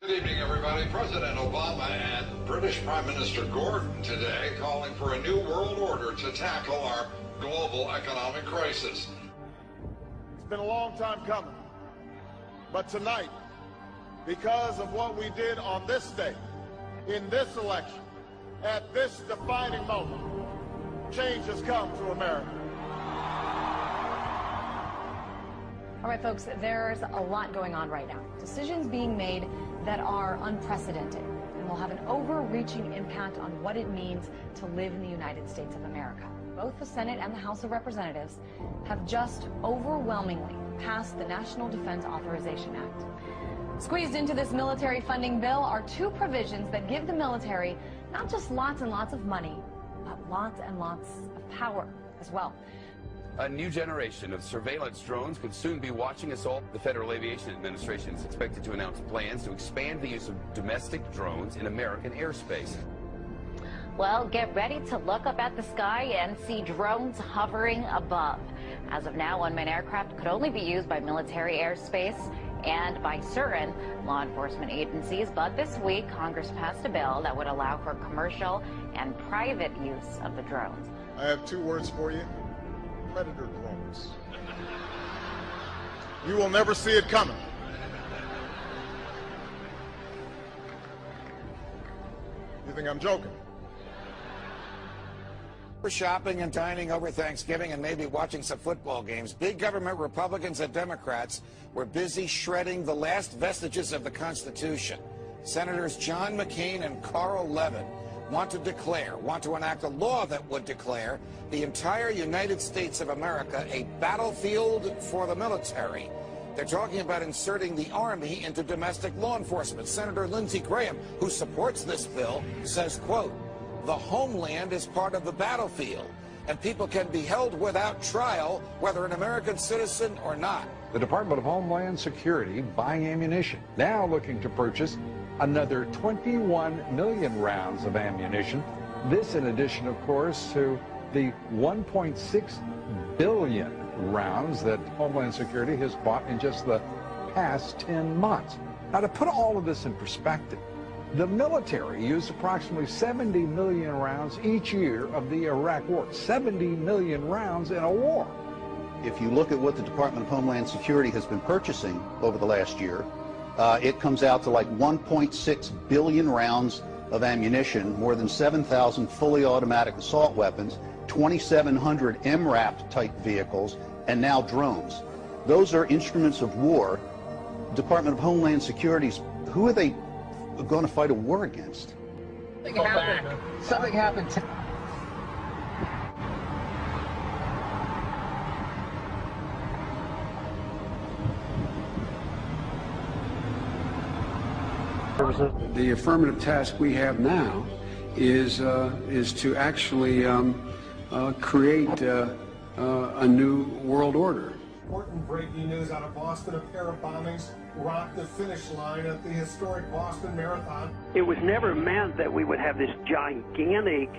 Good evening, everybody. President Obama and British Prime Minister Gordon today calling for a new world order to tackle our global economic crisis. It's been a long time coming, but tonight, because of what we did on this day, in this election, at this defining moment, change has come to America. All right, folks, there's a lot going on right now. Decisions being made that are unprecedented and will have an overreaching impact on what it means to live in the United States of America. Both the Senate and the House of Representatives have just overwhelmingly passed the National Defense Authorization Act. Squeezed into this military funding bill are two provisions that give the military not just lots and lots of money, but lots and lots of power as well. A new generation of surveillance drones could soon be watching us all. The Federal Aviation Administration is expected to announce plans to expand the use of domestic drones in American airspace. Well, get ready to look up at the sky and see drones hovering above. As of now, unmanned aircraft could only be used by military airspace and by certain law enforcement agencies. But this week, Congress passed a bill that would allow for commercial and private use of the drones. I have two words for you. Predator drones. You will never see it coming. You think I'm joking? We're shopping and dining over Thanksgiving and maybe watching some football games. Big government Republicans and Democrats were busy shredding the last vestiges of the Constitution. Senators John McCain and Carl Levin want to enact a law that would declare the entire United States of America a battlefield for the military. They're talking about inserting the Army into domestic law enforcement. Senator Lindsey Graham, who supports this bill, says, quote, "The homeland is part of the battlefield, and people can be held without trial, whether an American citizen or not." The Department of Homeland Security buying ammunition, now looking to purchase another 21 million rounds of ammunition. This in addition, of course, to the 1.6 billion rounds that Homeland Security has bought in just the past 10 months. Now, to put all of this in perspective, the military used approximately 70 million rounds each year of the Iraq War. 70 million rounds in a war. If you look at what the Department of Homeland Security has been purchasing over the last year, it comes out to like 1.6 billion rounds of ammunition, more than 7,000 fully automatic assault weapons, 2,700 MRAP type vehicles, and now drones. Those are instruments of war. Department of Homeland Security's, who are they going to fight a war against? Something happened. The affirmative task we have now is to actually create a new world order. Important breaking news out of Boston. A pair of bombings rocked the finish line at the historic Boston Marathon. It was never meant that we would have this gigantic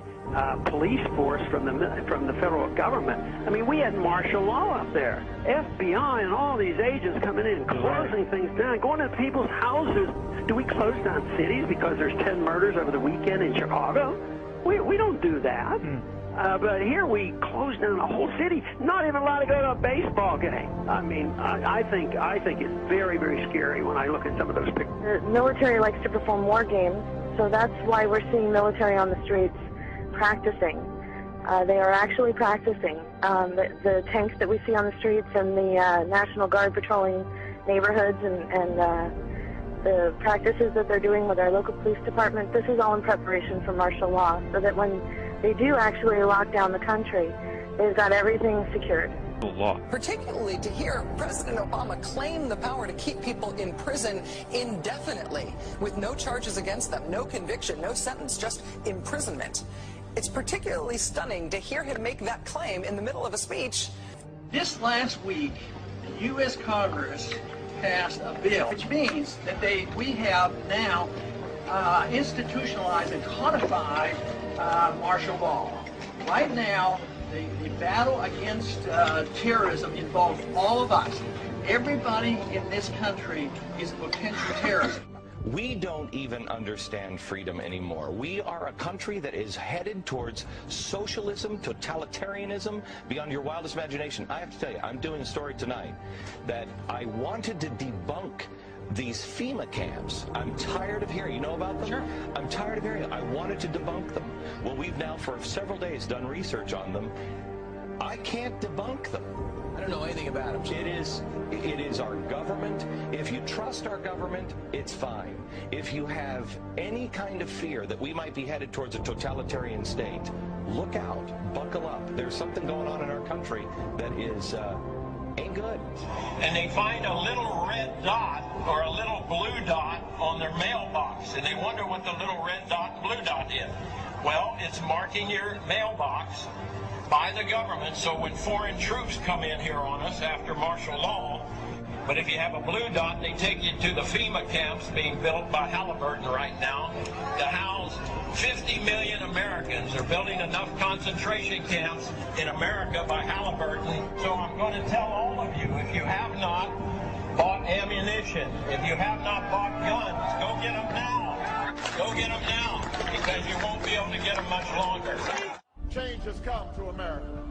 police force from the federal government. I mean, we had martial law up there. FBI and all these agents coming in and closing things down, going to people's houses. Do we close down cities because there's 10 murders over the weekend in Chicago? We don't do that. But here we close down a whole city, not even allowed to go to a baseball game. I mean, I think it's very, very scary when I look at some of those pictures. The military likes to perform war games, so that's why we're seeing military on the streets practicing. They are actually practicing. The tanks that we see on the streets and the National Guard patrolling neighborhoods and the practices that they're doing with our local police department, this is all in preparation for martial law, so that when they do actually lock down the country, they've got everything secured. Law. Particularly to hear President Obama claim the power to keep people in prison indefinitely with no charges against them, no conviction, no sentence, just imprisonment. It's particularly stunning to hear him make that claim in the middle of a speech. This last week, the U.S. Congress passed a bill, which means that we have now institutionalized and codified martial law. Right now, the battle against terrorism involves all of us. Everybody in this country is a potential terrorist. We don't even understand freedom anymore. We are a country that is headed towards socialism, totalitarianism, beyond your wildest imagination. I have to tell you, I'm doing a story tonight that I wanted to debunk these FEMA camps. I'm tired of hearing. You know about them? Sure. I'm tired of hearing them. I wanted to debunk them. Well, we've now for several days done research on them. I can't debunk them. I don't know anything about them. It is our government. If you trust our government, it's fine. If you have any kind of fear that we might be headed towards a totalitarian state, look out, buckle up. There's something going on in our country that is ain't good. And they find a little red dot or a little blue dot on their mailbox, and they wonder what the little red dot and blue dot is. Well, it's marking your mailbox by the government, so when foreign troops come in here on us after martial law, but if you have a blue dot, they take you to the FEMA camps being built by Halliburton right now to house 50 million Americans. They're building enough concentration camps in America by Halliburton. So I'm going to tell all of you, if you have not bought ammunition, if you have not bought guns, go get them now. Go get them now, because you won't be able to get them much longer. Change has come to America.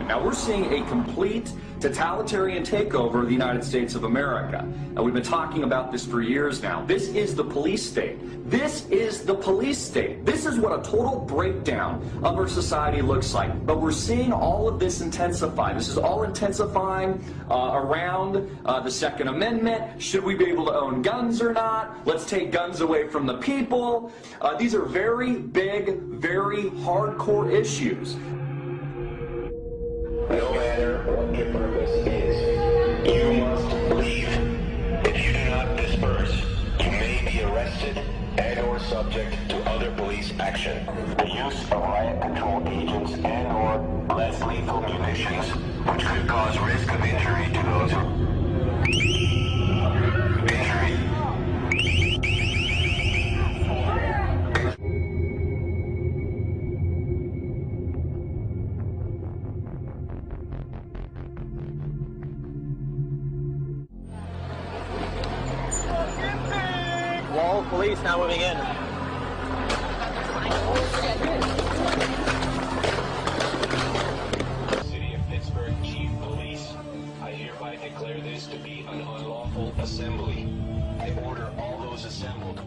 Now we're seeing a complete totalitarian takeover of the United States of America. And we've been talking about this for years now. This is the police state. This is the police state. This is what a total breakdown of our society looks like. But we're seeing all of this intensify. This is all intensifying around the Second Amendment. Should we be able to own guns or not? Let's take guns away from the people. These are very big, very hardcore issues. No matter what your purpose is, you must leave. If you do not disperse, you may be arrested and or subject to other police action. The use of riot control agents and or less lethal munitions, which could cause risk of injury to those who... Wall police now moving in. City of Pittsburgh Chief Police, I hereby declare this to be an unlawful assembly. I order all those assembled to